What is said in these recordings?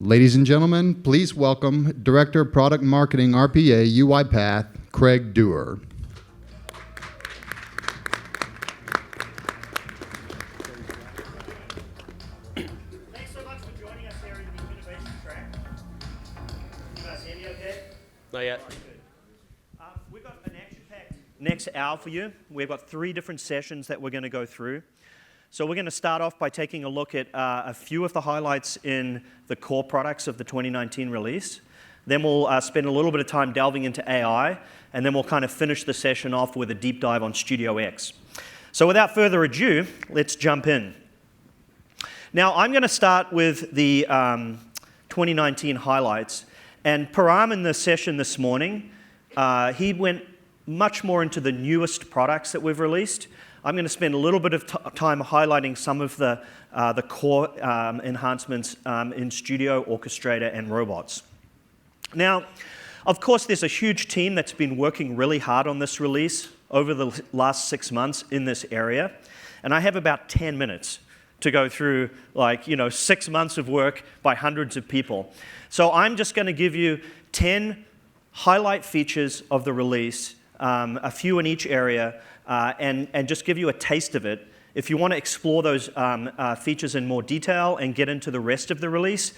Ladies and gentlemen, please welcome Director of Product Marketing RPA UiPath, Craig Dewar. Thanks so much for joining us here in the innovation track. You guys hear me okay? Not yet. Good. We've got an action-packed next hour for you. We've got 3 different sessions that we're going to go through. So we're going to start off by taking a look at a few of the highlights in the core products of the 2019 release. Then we'll spend a little bit of time delving into AI, and then we'll kind of finish the session off with a deep dive on Studio X. So without further ado, let's jump in. Now, I'm going to start with the 2019 highlights. And Param in the session this morning, he went much more into the newest products that we've released. I'm going to spend a little bit of time highlighting some of the core enhancements in Studio, Orchestrator, and robots. Now, of course, there's a huge team that's been working really hard on this release over the last 6 months in this area. And I have about 10 minutes to go through, 6 months of work by hundreds of people. So I'm just going to give you 10 highlight features of the release, a few in each area, and just give you a taste of it. If you want to explore those features in more detail and get into the rest of the release,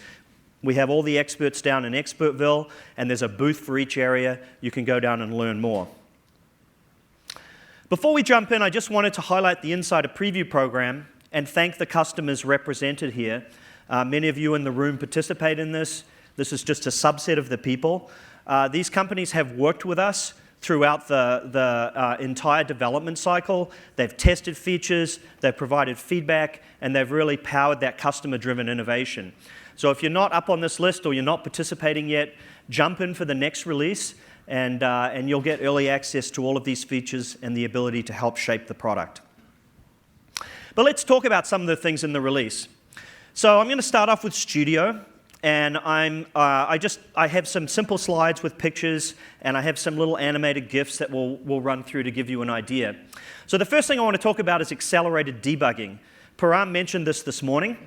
we have all the experts down in Expertville, and there's a booth for each area. You can go down and learn more. Before we jump in, I just wanted to highlight the Insider Preview program and thank the customers represented here. Many of you in the room participate in this. This is just a subset of the people. These companies have worked with us throughout the entire development cycle. They've tested features, they've provided feedback, and they've really powered that customer-driven innovation. So if you're not up on this list or you're not participating yet, jump in for the next release, and you'll get early access to all of these features and the ability to help shape the product. But let's talk about some of the things in the release. So I'm going to start off with Studio. And I have some simple slides with pictures, and I have some little animated GIFs that we'll run through to give you an idea. So the first thing I want to talk about is accelerated debugging. Param mentioned this morning.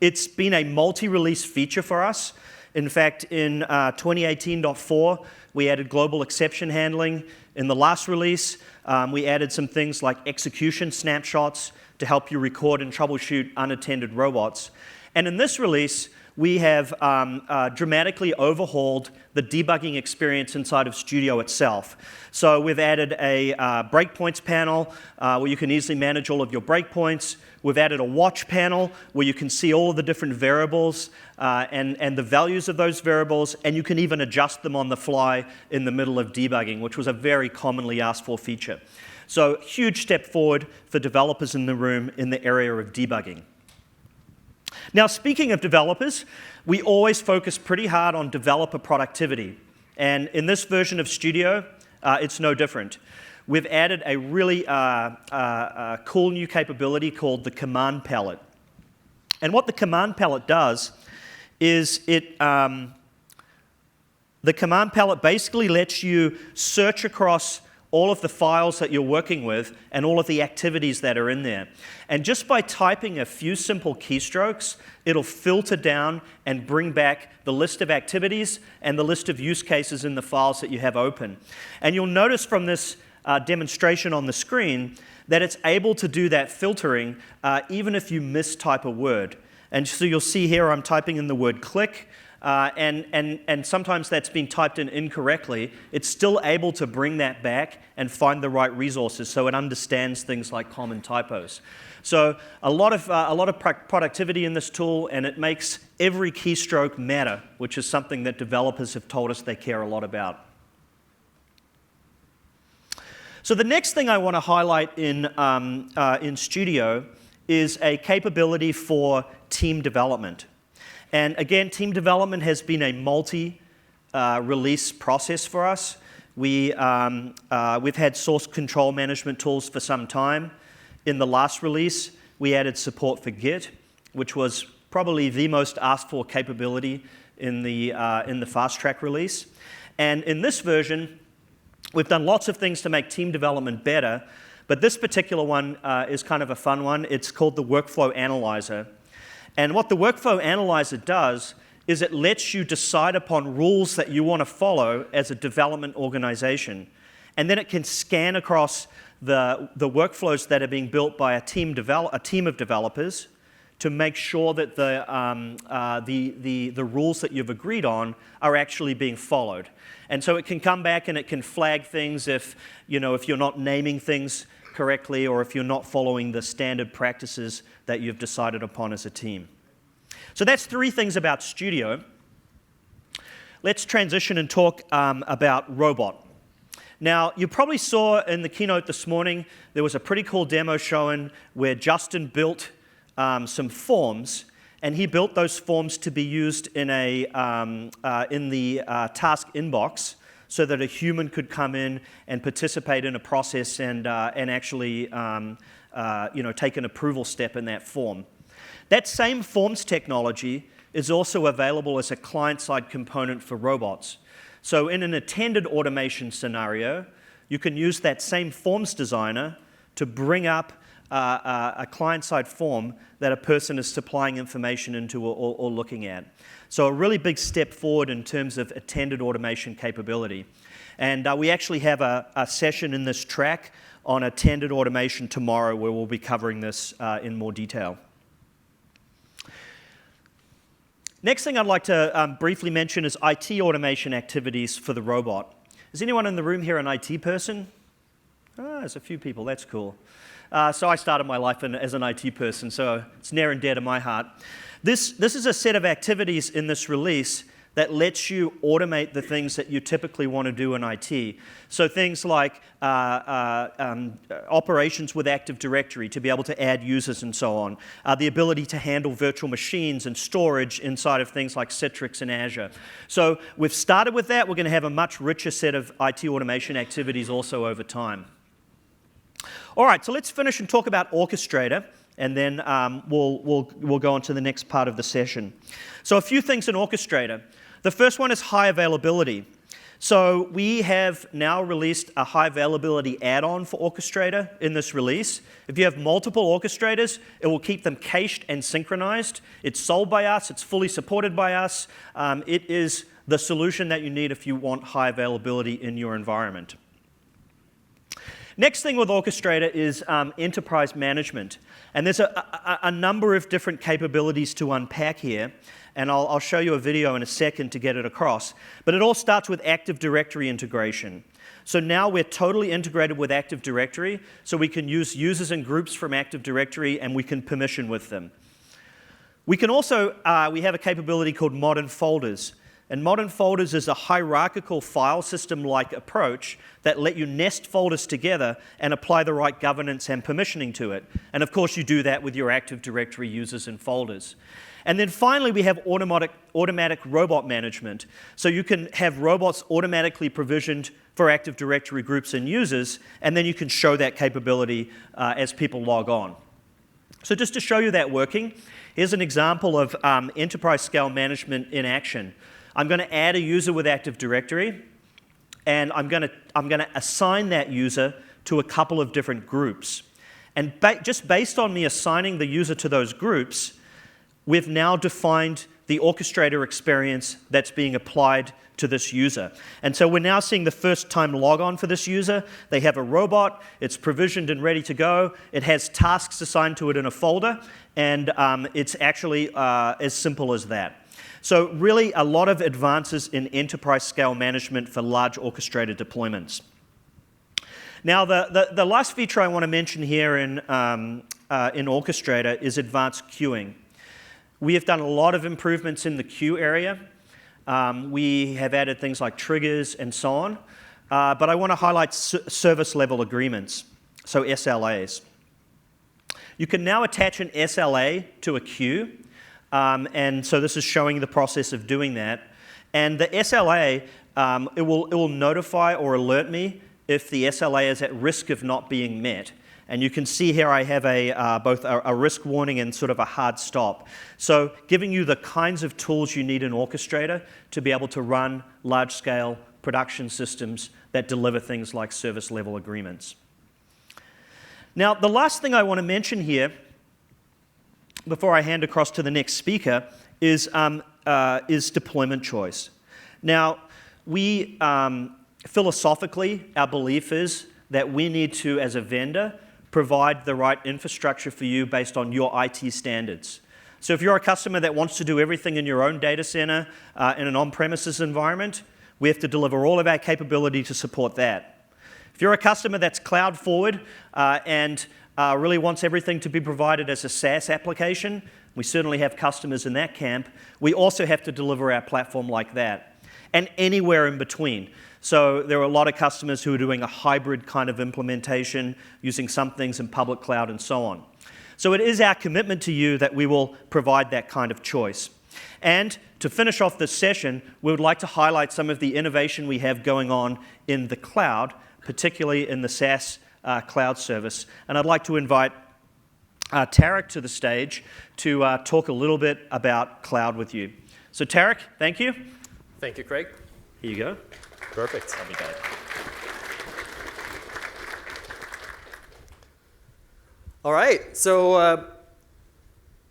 It's been a multi-release feature for us. In fact, in 2018.4, we added global exception handling. In the last release, we added some things like execution snapshots to help you record and troubleshoot unattended robots. And in this release, we have dramatically overhauled the debugging experience inside of Studio itself. So we've added a breakpoints panel where you can easily manage all of your breakpoints. We've added a watch panel where you can see all of the different variables and the values of those variables, and you can even adjust them on the fly in the middle of debugging, which was a very commonly asked for feature. So huge step forward for developers in the room in the area of debugging. Now, speaking of developers, we always focus pretty hard on developer productivity. And in this version of Studio, it's no different. We've added a really cool new capability called the command palette. And what the command palette does is the command palette basically lets you search across all of the files that you're working with and all of the activities that are in there. And just by typing a few simple keystrokes, it'll filter down and bring back the list of activities and the list of use cases in the files that you have open. And you'll notice from this demonstration on the screen that it's able to do that filtering even if you mistype a word. And so you'll see here I'm typing in the word click, and sometimes that's been typed in incorrectly. It's still able to bring that back and find the right resources so it understands things like common typos. So a lot of productivity in this tool, and it makes every keystroke matter, which is something that developers have told us they care a lot about. So the next thing I want to highlight in Studio is a capability for team development. And again, team development has been a multi-release process for us. We've had source control management tools for some time. In the last release, we added support for Git, which was probably the most asked for capability in the fast track release. And in this version, we've done lots of things to make team development better, but this particular one is kind of a fun one. It's called the Workflow Analyzer. And what the Workflow Analyzer does is it lets you decide upon rules that you want to follow as a development organization. And then it can scan across the workflows that are being built by a team of developers to make sure that the rules that you've agreed on are actually being followed. And so it can come back and it can flag things if you're not naming things correctly or if you're not following the standard practices that you've decided upon as a team. So that's 3 things about Studio. Let's transition and talk about Robot. Now, you probably saw in the keynote this morning, there was a pretty cool demo showing where Justin built some forms, and he built those forms to be used in the task inbox so that a human could come in and participate in a process and actually take an approval step in that form. That same forms technology is also available as a client-side component for robots. So in an attended automation scenario, you can use that same forms designer to bring up a client-side form that a person is supplying information into or looking at. So a really big step forward in terms of attended automation capability. And we actually have a session in this track on attended automation tomorrow where we'll be covering this in more detail. Next thing I'd like to briefly mention is IT automation activities for the robot. Is anyone in the room here an IT person? There's a few people, that's cool. So I started my life as an IT person, so it's near and dear to my heart. This is a set of activities in this release that lets you automate the things that you typically want to do in IT. So things like operations with Active Directory to be able to add users and so on. The ability to handle virtual machines and storage inside of things like Citrix and Azure. So we've started with that. We're going to have a much richer set of IT automation activities also over time. All right, so let's finish and talk about Orchestrator, and then we'll go on to the next part of the session. So a few things in Orchestrator. The first one is high availability. So we have now released a high availability add-on for Orchestrator in this release. If you have multiple orchestrators, it will keep them cached and synchronized. It's sold by us. It's fully supported by us. It is the solution that you need if you want high availability in your environment. Next thing with Orchestrator is enterprise management. And there's a number of different capabilities to unpack here. And I'll show you a video in a second to get it across. But it all starts with Active Directory integration. So now we're totally integrated with Active Directory, so we can use users and groups from Active Directory, and we can permission with them. We can also, we have a capability called Modern Folders. And Modern Folders is a hierarchical file system-like approach that let you nest folders together and apply the right governance and permissioning to it. And of course, you do that with your Active Directory users and folders. And then finally, we have automatic robot management. So you can have robots automatically provisioned for Active Directory groups and users, and then you can show that capability as people log on. So just to show you that working, here's an example of enterprise scale management in action. I'm going to add a user with Active Directory, and I'm going to assign that user to a couple of different groups. And just based on me assigning the user to those groups, we've now defined the orchestrator experience that's being applied to this user. And so we're now seeing the first time logon for this user. They have a robot, it's provisioned and ready to go, it has tasks assigned to it in a folder, and it's actually as simple as that. So really a lot of advances in enterprise scale management for large orchestrated deployments. Now the last feature I want to mention here in Orchestrator is advanced queuing. We have done a lot of improvements in the queue area. We have added things like triggers and so on. But I want to highlight service level agreements, so SLAs. You can now attach an SLA to a queue. And so this is showing the process of doing that. And the SLA, it will notify or alert me if the SLA is at risk of not being met. And you can see here I have both a risk warning and sort of a hard stop. So giving you the kinds of tools you need in Orchestrator to be able to run large-scale production systems that deliver things like service-level agreements. Now, the last thing I want to mention here before I hand across to the next speaker is deployment choice. Now, we philosophically, our belief is that we need to, as a vendor, provide the right infrastructure for you based on your IT standards. So if you're a customer that wants to do everything in your own data center in an on-premises environment, we have to deliver all of our capability to support that. If you're a customer that's cloud forward and really wants everything to be provided as a SaaS application, we certainly have customers in that camp. We also have to deliver our platform like that, and anywhere in between. So there are a lot of customers who are doing a hybrid kind of implementation, using some things in public cloud and so on. So it is our commitment to you that we will provide that kind of choice. And to finish off this session, we would like to highlight some of the innovation we have going on in the cloud, particularly in the SaaS cloud service. And I'd like to invite Tarek to the stage to talk a little bit about cloud with you. So Tarek, thank you. Thank you, Craig. Here you go. Perfect. I'll be back. All right, so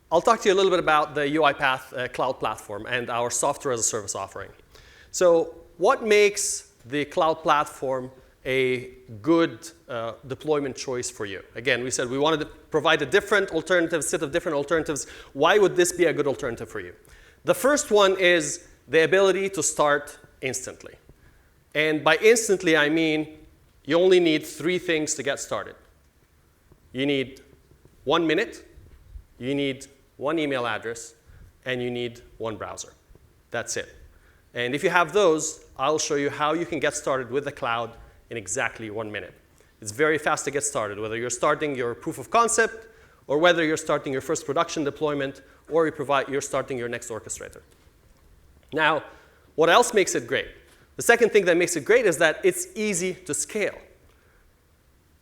I'll talk to you a little bit about the UiPath cloud platform and our software as a service offering. So what makes the cloud platform a good deployment choice for you? Again, we said we wanted to provide a different alternative, set of different alternatives. Why would this be a good alternative for you? The first one is the ability to start instantly. And by instantly, I mean you only need 3 things to get started. You need 1 minute, you need 1 email address, and you need 1 browser. That's it. And if you have those, I'll show you how you can get started with the cloud in exactly 1 minute. It's very fast to get started, whether you're starting your proof of concept, or whether you're starting your first production deployment, or you're starting your next orchestrator. Now, what else makes it great? The second thing that makes it great is that it's easy to scale.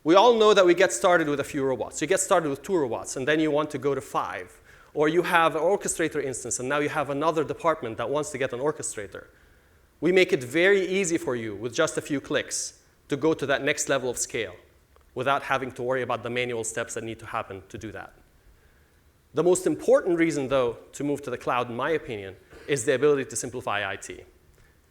We all know that we get started with a few robots. You get started with 2 robots, and then you want to go to 5. Or you have an orchestrator instance, and now you have another department that wants to get an orchestrator. We make it very easy for you with just a few clicks to go to that next level of scale without having to worry about the manual steps that need to happen to do that. The most important reason, though, to move to the cloud, in my opinion, is the ability to simplify IT.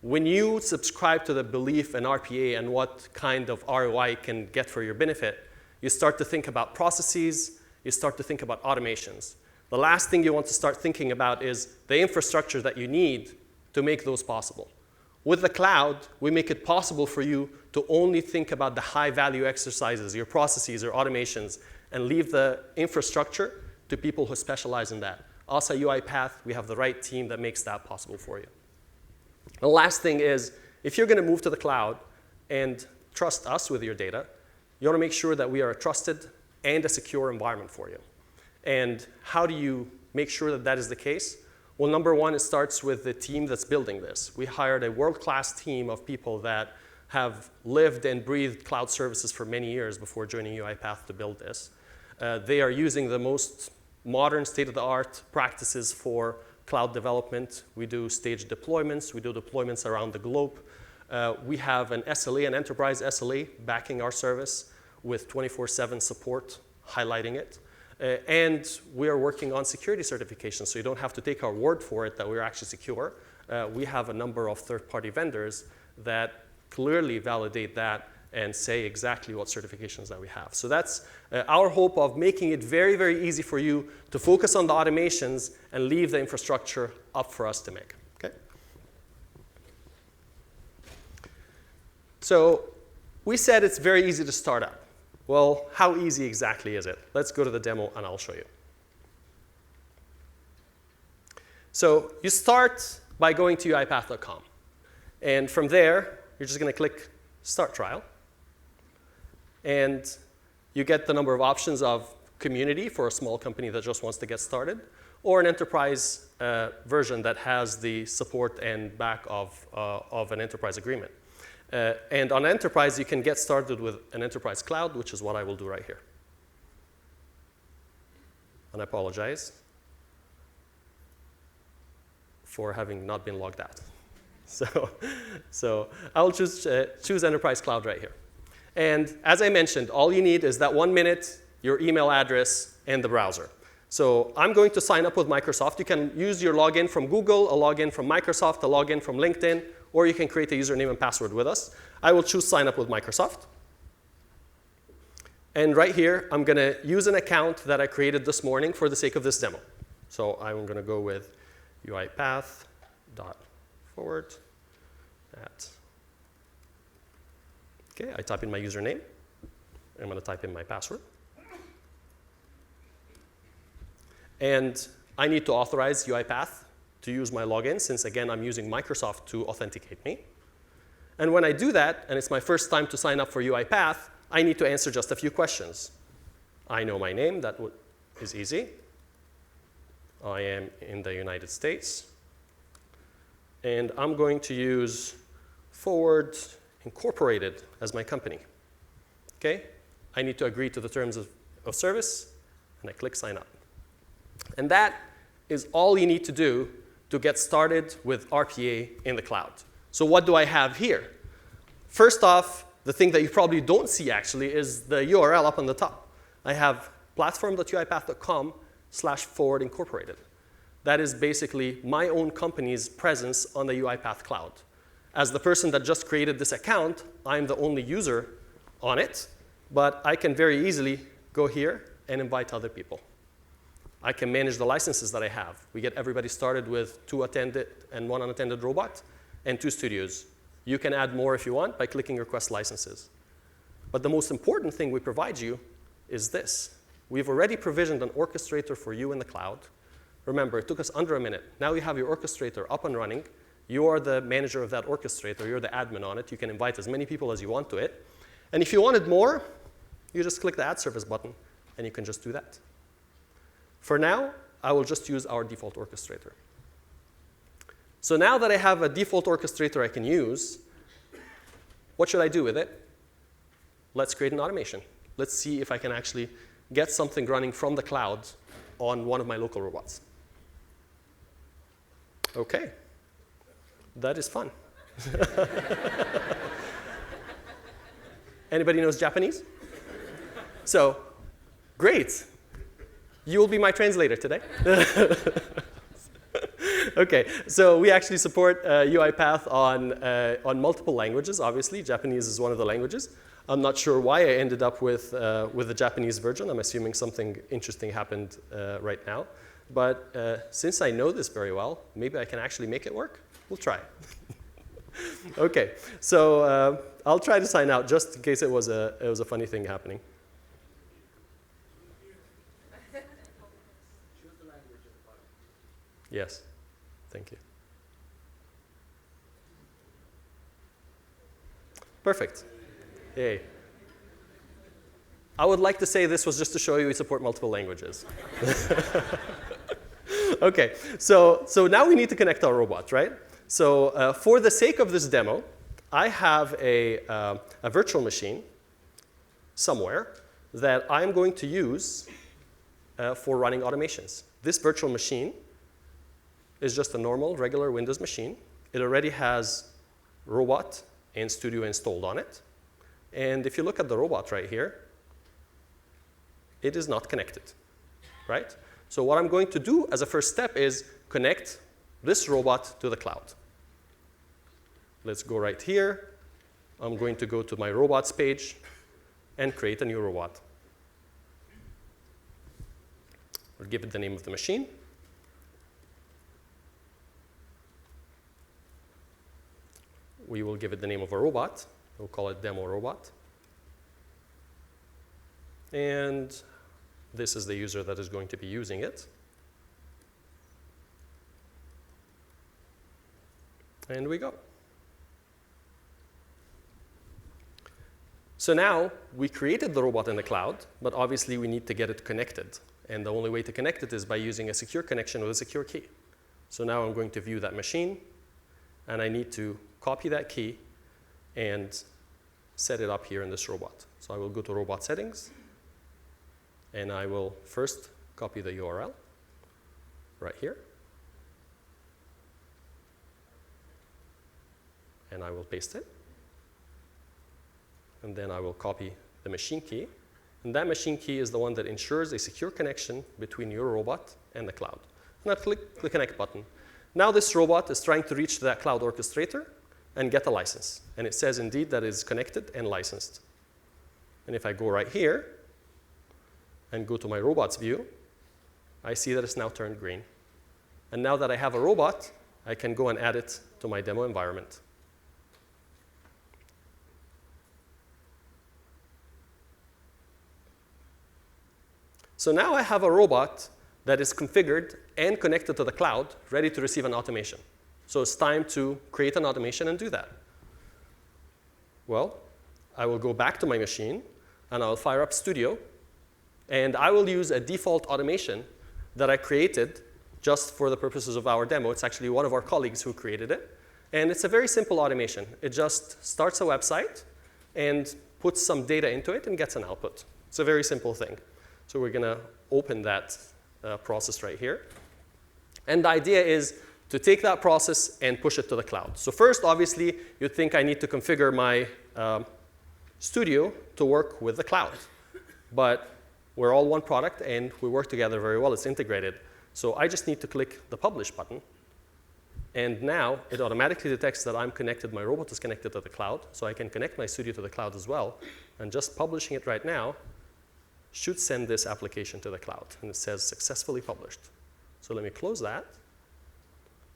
When you subscribe to the belief in RPA and what kind of ROI it can get for your benefit, you start to think about processes, you start to think about automations. The last thing you want to start thinking about is the infrastructure that you need to make those possible. With the cloud, we make it possible for you to only think about the high-value exercises, your processes, your automations, and leave the infrastructure to people who specialize in that. Us at UiPath, we have the right team that makes that possible for you. The last thing is, if you're going to move to the cloud and trust us with your data, you want to make sure that we are a trusted and a secure environment for you. And how do you make sure that that is the case? Well, number one, it starts with the team that's building this. We hired a world-class team of people that have lived and breathed cloud services for many years before joining UiPath to build this. They are using the most modern state-of-the-art practices for cloud development. We do staged deployments. We do deployments around the globe. We have an SLA, an enterprise SLA, backing our service with 24/7 support, highlighting it. And we are working on security certifications, so you don't have to take our word for it that we're actually secure. We have a number of third-party vendors that clearly validate that and say exactly what certifications that we have. So that's our hope of making it very, very easy for you to focus on the automations and leave the infrastructure up for us to make. Okay? So we said it's very easy to start up. Well, how easy exactly is it? Let's go to the demo, and I'll show you. So you start by going to UiPath.com. And from there, you're just going to click Start Trial. And you get the number of options of community for a small company that just wants to get started, or an enterprise version that has the support and back of an enterprise agreement. And on enterprise, you can get started with an enterprise cloud, which is what I will do right here. And I apologize for having not been logged out. So I'll choose enterprise cloud right here. And as I mentioned, all you need is that 1 minute, your email address, and the browser. So I'm going to sign up with Microsoft. You can use your login from Google, a login from Microsoft, a login from LinkedIn, or you can create a username and password with us. I will choose sign up with Microsoft. And right here, I'm going to use an account that I created this morning for the sake of this demo. So I'm going to go with UiPath.forward. Okay, I type in my username. I'm going to type in my password. And I need to authorize UiPath to use my login, since, again, I'm using Microsoft to authenticate me. And when I do that, and it's my first time to sign up for UiPath, I need to answer just a few questions. I know my name. That is easy. I am in the United States. And I'm going to use Forward Incorporated as my company. Okay? I need to agree to the terms of service, and I click Sign Up. And that is all you need to do to get started with RPA in the cloud. So what do I have here? First off, the thing that you probably don't see, actually, is the URL up on the top. I have platform.uipath.com/forward incorporated. That is basically my own company's presence on the UiPath cloud. As the person that just created this account, I'm the only user on it, but I can very easily go here and invite other people. I can manage the licenses that I have. We get everybody started with 2 attended and 1 unattended robot and 2 studios. You can add more if you want by clicking Request Licenses. But the most important thing we provide you is this. We've already provisioned an orchestrator for you in the cloud. Remember, it took us under a minute. Now you have your orchestrator up and running. You are the manager of that orchestrator. You're the admin on it. You can invite as many people as you want to it. And if you wanted more, you just click the Add Service button, and you can just do that. For now, I will just use our default orchestrator. So now that I have a default orchestrator I can use, what should I do with it? Let's create an automation. Let's see if I can actually get something running from the cloud on one of my local robots. OK. That is fun. Anybody knows Japanese? So, great. You will be my translator today. OK, so we actually support UiPath on multiple languages, obviously. Japanese is one of the languages. I'm not sure why I ended up with the Japanese version. I'm assuming something interesting happened right now. But since I know this very well, maybe I can actually make it work. We'll try. OK, so I'll try to sign out just in case it was a funny thing happening. Yes, thank you. Perfect. Yay. I would like to say this was just to show you we support multiple languages. OK, so now we need to connect our robot, right? So for the sake of this demo, I have a virtual machine somewhere that I'm going to use for running automations. This virtual machine is just a normal, regular Windows machine. It already has Robot and Studio installed on it. And if you look at the robot right here, it is not connected, right? So what I'm going to do as a first step is connect this robot to the cloud. Let's go right here. I'm going to go to my robots page and create a new robot. We'll give it the name of the machine. We will give it the name of a robot. We'll call it demo robot. And this is the user that is going to be using it. And we go. So now we created the robot in the cloud, but obviously we need to get it connected. And the only way to connect it is by using a secure connection with a secure key. So now I'm going to view that machine, and I need to copy that key and set it up here in this robot. So I will go to Robot Settings, and I will first copy the URL right here. And I will paste it. And then I will copy the machine key And that machine key is the one that ensures a secure connection between your robot and the cloud. And I click the connect button. Now this robot is trying to reach that cloud orchestrator and get a license. And it says indeed that it is connected and licensed. And if I go right here and go to my robots view, I see that it's now turned green. And now that I have a robot, I can go and add it to my demo environment. So now I have a robot that is configured and connected to the cloud, ready to receive an automation. So it's time to create an automation and do that. Well, I will go back to my machine, and I'll fire up Studio, and I will use a default automation that I created just for the purposes of our demo. It's actually one of our colleagues who created it. And it's a very simple automation. It just starts a website and puts some data into it and gets an output. It's a very simple thing. So we're going to open that process right here. And the idea is to take that process and push it to the cloud. So first, obviously, you'd think I need to configure my Studio to work with the cloud. But we're all one product, and we work together very well. It's integrated. So I just need to click the Publish button. And now it automatically detects that I'm connected, my robot is connected to the cloud. So I can connect my Studio to the cloud as well. And just publishing it right now should send this application to the cloud. And it says successfully published. So let me close that.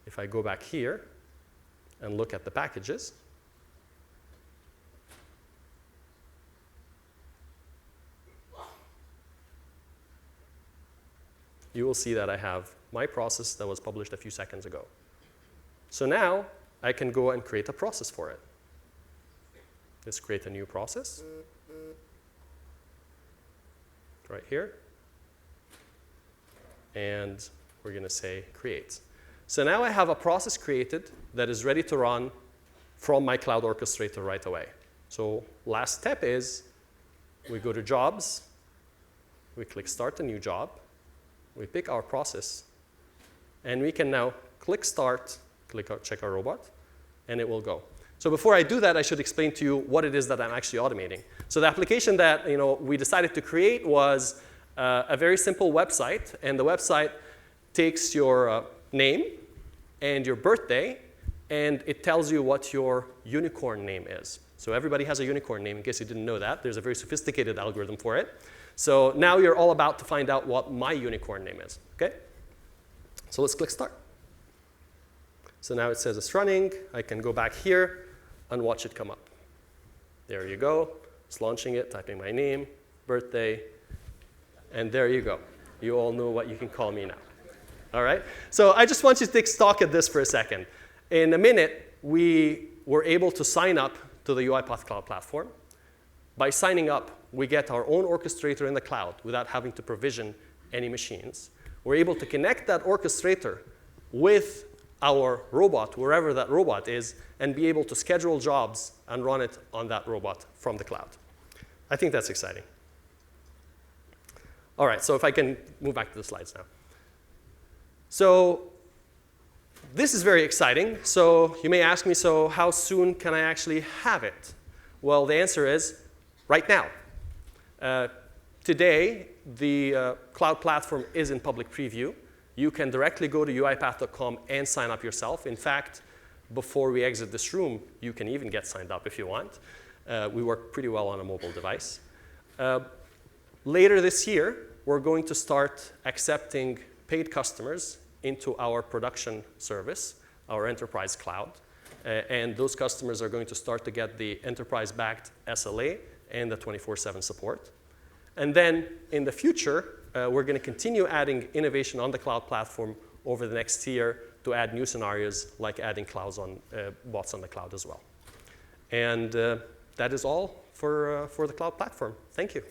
If I go back here and look at the packages, you will see that I have my process that was published a few seconds ago. So now I can go and create a process for it. Let's create a new process. Right here. And we're going to say create. So now I have a process created that is ready to run from my cloud orchestrator right away. So last step is we go to jobs, we click start a new job, we pick our process, and we can now click start, click check our robot, and it will go. So before I do that, I should explain to you what it is that I'm actually automating. So the application that we decided to create was a very simple website, and the website takes your name and your birthday, and it tells you what your unicorn name is. So everybody has a unicorn name, in case you didn't know that. There's a very sophisticated algorithm for it. So now you're all about to find out what my unicorn name is, okay? So let's click start. So now it says it's running. I can go back here and watch it come up. There you go. It's launching it, typing my name, birthday, and there you go. You all know what you can call me now. All right? So I just want you to take stock of this for a second. In a minute, we were able to sign up to the UiPath Cloud Platform. By signing up, we get our own orchestrator in the cloud without having to provision any machines. We're able to connect that orchestrator with our robot, wherever that robot is, and be able to schedule jobs and run it on that robot from the cloud. I think that's exciting. All right, so if I can move back to the slides now. So this is very exciting. So you may ask me, so how soon can I actually have it? Well, the answer is right now. Today, the cloud platform is in public preview. You can directly go to uipath.com and sign up yourself. In fact, before we exit this room, you can even get signed up if you want. We work pretty well on a mobile device. Later this year, we're going to start accepting paid customers into our production service, our enterprise cloud. And those customers are going to start to get the enterprise-backed SLA and the 24/7 support. And then in the future, we're going to continue adding innovation on the cloud platform over the next year to add new scenarios like adding bots on the cloud as well. And that is all for the cloud platform. Thank you.